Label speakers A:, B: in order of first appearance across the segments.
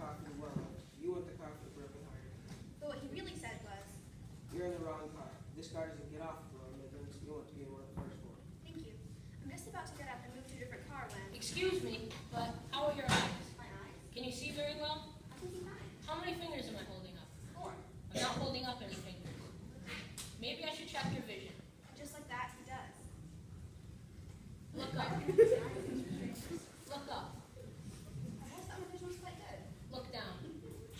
A: car for the well. You want the car for the broken-hearted.
B: But what he really said was,
A: You're in the wrong car. This car doesn't get off the road, Midlands. You want to be in one of the first four.
B: thank you. I'm just about to get up and move to a different car when...
C: Excuse me, but how are your eyes?
B: My eyes?
C: Can you see very well?
B: I can see mine.
C: How many fingers am I holding up?
B: 4.
C: I'm not holding up any fingers. Maybe I should check your vision.
B: Just like that, he does.
C: Look up.
B: I
C: Look up.
B: always thought my vision was quite good.
C: Look down.
B: You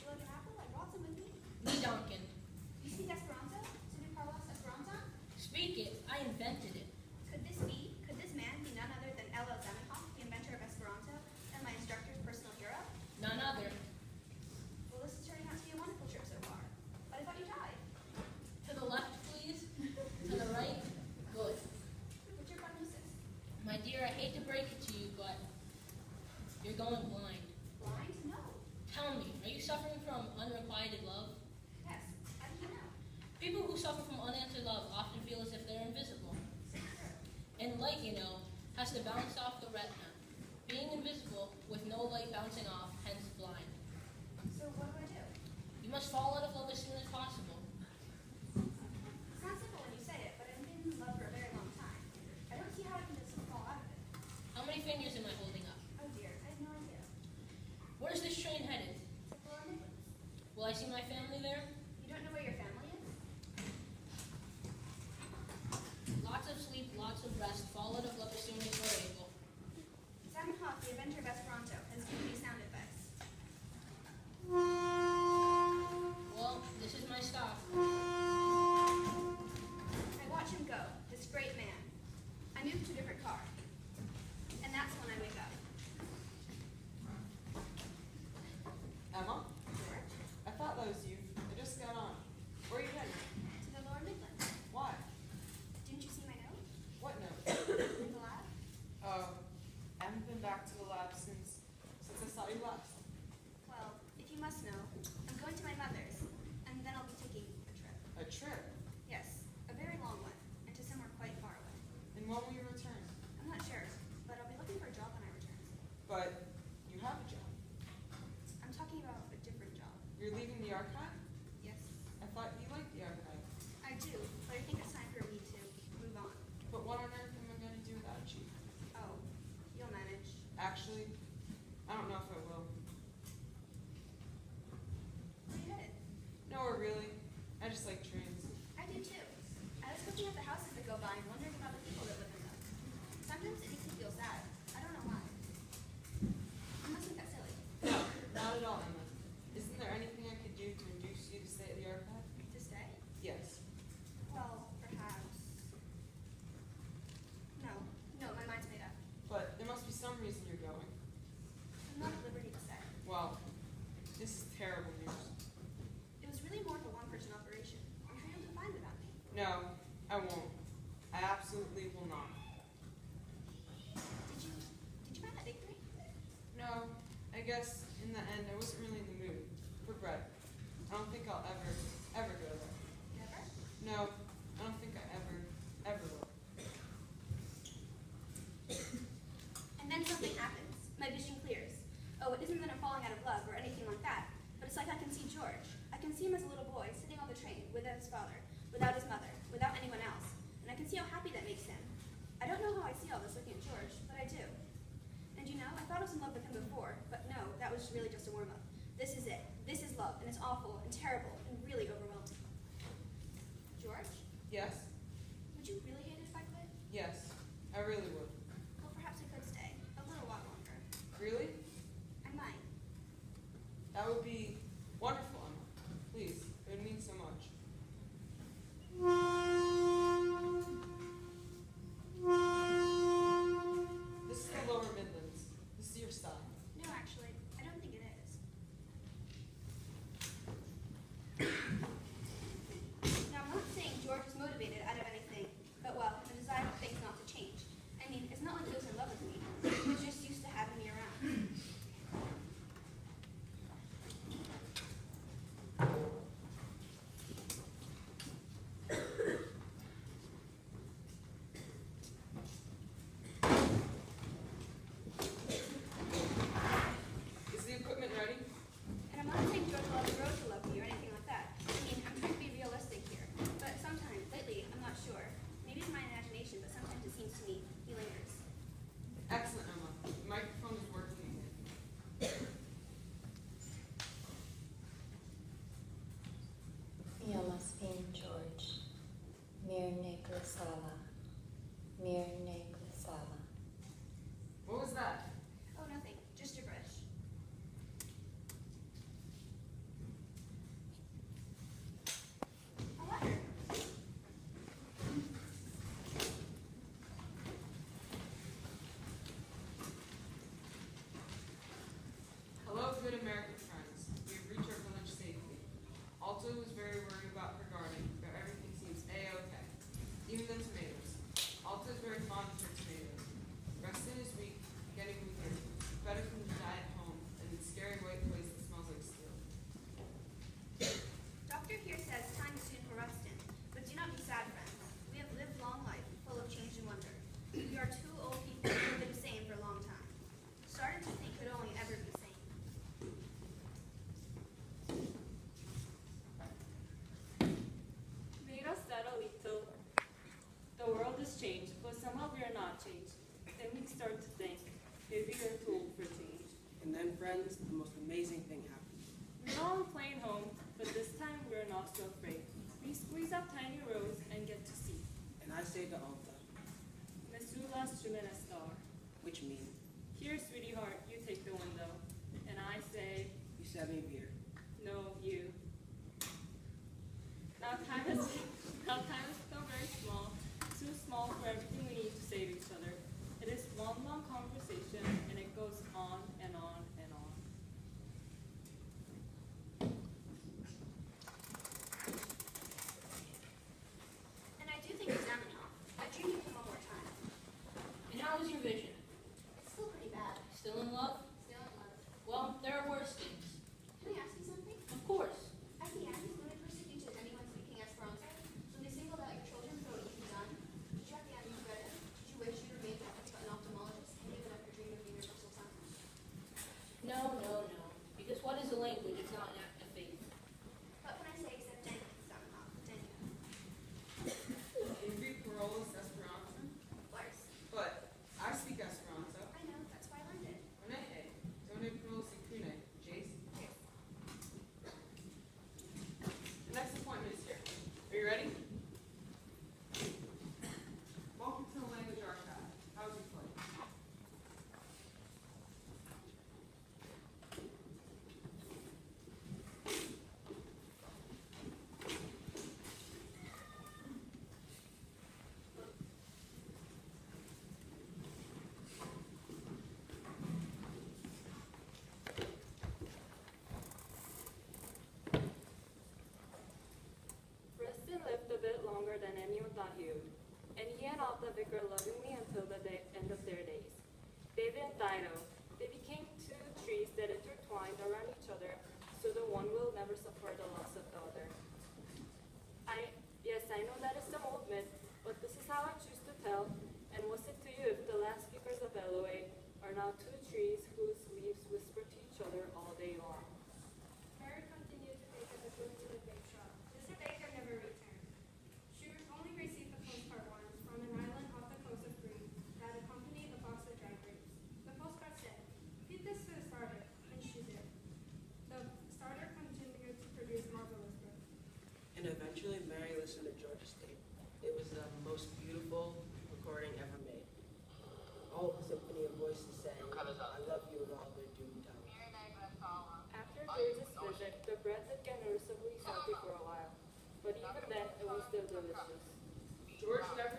B: like an apple? I brought some with me.
C: Me Duncan.
B: You speak Esperanto? Señor Carlos Esperanza?
C: Speak it. I invented it.
B: Could this man be none other than Elo Zamenhof, the inventor of Esperanto, and my instructor's personal hero?
C: None other.
B: Well, this is turning out to be a wonderful trip so far. But I thought you died.
C: To the left, please. To the right. Good.
B: What's your prognosis?
C: My dear, I hate to break it to you, but you're going blind.
B: Blind? No.
C: Tell me, are you suffering from unrequited love?
B: Yes. How do you know?
C: People who suffer from unanswered love often feel as if they're invisible. And light, you know, has to bounce off the retina. Being invisible with no light bouncing off, hence blind.
B: So what do I do?
C: You must fall out of love as soon as possible.
B: It's not simple when you say it, but I've been in love for a very long time. I don't see how I can just fall out of it.
C: How many fingers am I holding up?
B: Oh dear, I have no idea.
C: Where's this train headed?
B: Well, Nicholas,
C: Will I see my family there?
B: you don't know where your family is?
C: Lots of sleep, lots of rest, fall out of love as soon as we're able.
B: Zamenhof, the inventor of Esperanto, has given me sound advice.
C: Well, this is my stop.
B: I watch him go, this great man. I move to a different car. And that's when I wake up.
D: Emma?
B: George,
D: I thought that was you. I just got on. Where are you heading?
B: to the lower Midlands.
D: Why?
B: Didn't you see my note?
D: What note?
B: In the lab?
D: I haven't been back to the lab since I saw you last.
B: Well, if you must know, I'm going to my mother's, and then I'll be taking a trip.
D: A trip?
B: Yes, a very long one, and to somewhere quite far away.
D: And when will you return?
B: I'm not sure, but I'll be looking for a job when I return.
D: But you have a job.
B: I'm talking about a different job.
D: You're leaving the archive?
B: Yes,
D: I thought you liked the archive.
B: I do, but I think it's time for me to move on.
D: But what on earth am I going to do without you?
B: Oh, you'll manage.
D: Actually, I don't know if I will.
B: Where are you headed?
D: Nowhere really. I just like trains.
B: I do too. I was looking at the houses that go by and wondering about the people that live in them. Sometimes it makes me feel sad. I don't know why. You must think that's silly.
D: No, not at all, Emma. Isn't there anything I could do to induce you to stay at the archive?
B: To stay?
D: Yes.
B: Well, perhaps. No, my mind's made up.
D: But there must be some reason you're going.
B: I'm not at liberty to say.
D: Well, this is terrible news.
B: It was really more of a one-person operation. I'm sure you'll find without me.
D: No, I won't. I absolutely will not.
B: Did you find that bakery?
D: No, I guess in the end I wasn't really in the mood for bread. I don't think I'll ever go there.
B: Never?
D: No, I don't think I ever will.
B: And then something happens. My vision clears. Oh, it isn't that I'm falling out of love or anything like that, but it's like I can see George. I can see him as a little boy sitting on the train without his father, without his mother, without anyone else. And I can see how happy that makes him. I don't know how I see all this looking at George, but I do. And you know, I thought I was in love with him before, but no, that was really just a warm-up. This is it. This is love, and it's awful and terrible and really overwhelming. George,
D: Yes?
B: would you really hate it if I quit?
D: Yes, I really would.
B: Well, perhaps I could stay a little while longer.
D: Really?
B: I might.
D: That would be wonderful, Emma. Please, it would mean so much. This is the lower Midlands. This is your style.
B: No, actually, I don't think it is. Now, I'm not saying George was motivated out of anything, but well, the desire for things not to change. I mean, it's not like he was in love with me. He was just used to having me around.
E: up Tiny Rose and get to see.
A: And I say to Alta,
E: Mesula Shumena Star.
A: which means,
E: Here, sweetie heart, you take the window. And I say,
A: you set me beer.
E: no, you. Now time has become very small, too small for everything we need to save each other. It is one long conversation, and it goes on and on and on.
B: And I do think of Zamenhof. I dreamed of him one more time.
C: And how was your vision?
B: It's still pretty bad.
C: Still in love?
B: Still in love.
C: Well, there are worse things.
B: Can I ask you something?
C: Of course.
B: At the end, when we persecuted anyone speaking Esperanto, when they singled out your children for what you had done, did you at the end regret it? Did you wish you remained an ophthalmologist and given up your dream of universal tongue?
C: No, no, no. Because what is a language if not an act of faith?
B: What can I say except thank you, Zamenhof? Thank you.
D: In Greek, parole is Esperanto,
B: Of course.
D: but I speak Esperanto.
B: I know, that's why I learned it.
D: Onete, done parole si kune, Jace. The next appointment is here. Are you ready? Welcome to the Language Archive. How was your flight?
E: Preston lived a bit longer than anyone thought he would, and he and Alta bicker lovingly until the end of their days. David and Dido, they became two trees that intertwined around each other, so the one will never suffer the loss of the other. Yes, I know that is some old myth, but this is how I choose to tell, and was it to you if the last speakers of Eloe are now two trees whose leaves whisper to each other all day long.
B: Mary continued to bake at the foot of the bake shop. Mr. Baker never returned. She only received the postcard once from an island off the coast of Crete that accompanied the box of dry grapes. The postcard said, "Feed this to the starter," and she did. The starter continued to produce marvelous growth.
A: And eventually Mary listened to George's tape. It was the most beautiful recording ever made. All the symphony of voices sang, I love you with all their doom tongues.
E: After George's visit, the bread had gotten noticeably salty for a while, but even then it was still delicious.
D: George never